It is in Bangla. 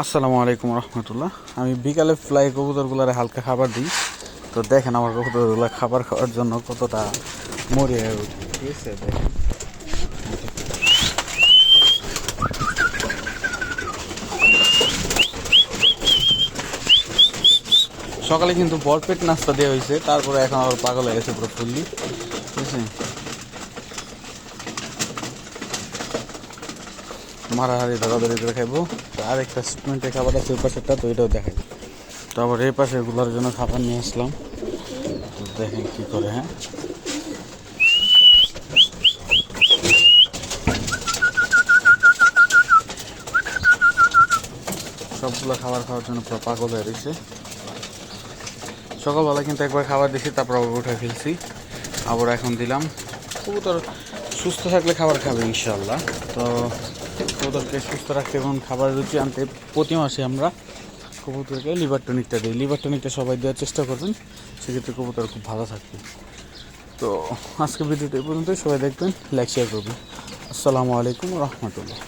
আসসালামু আলাইকুম রহমতুল্লাহ। আমি বিকালে ফ্লাই কবুতরগুলারে হালকা খাবার দিই। তো দেখেন আমার কবুতরগুলো খাবার খাওয়ার জন্য কতটা মরিয়া হয়ে উঠে, ঠিক আছে? দেখেন সকালে কিন্তু ভরপেট নাস্তা দেওয়া হয়েছে, তারপরে এখন আবার পাগল হয়ে গেছে পুরো ফুললি, ঠিক আছে? মারাহারি ধরাধরি করে খাইবো। আরেকটা স্টুডেন্টের খাবার আছে ওই পাশেরটা, তো এটাও দেখাই। তারপর এই পাশে এগুলোর জন্য খাবার নিয়ে আসলাম। তো দেখেন কি করে। হ্যাঁ, সবগুলো খাবার খাওয়ার জন্য পুরো পাগল হয়ে রয়েছে। সকালবেলা কিন্তু একবার খাবার দিয়েছি, তারপর আবার উঠে ফেলছি, আবার এখন দিলাম। কবুতর সুস্থ থাকলে খাবার খাবে ইনশাল্লাহ। তো কবুতরকে সুস্থ রাখতে এবং খাবার রুচি আনতে প্রতি মাসে আমরা কবুতরকে লিভার টনিকটা দিই। লিভার টনিকটা সবাই দেওয়ার চেষ্টা করবেন, সেক্ষেত্রে কবুতর খুব ভালো থাকবে। তো আজকে ভিডিওটা এই পর্যন্তই। সবাই দেখবেন, লাইক শেয়ার করবেন। আসসালামু আলাইকুম রহমতুল্লাহ।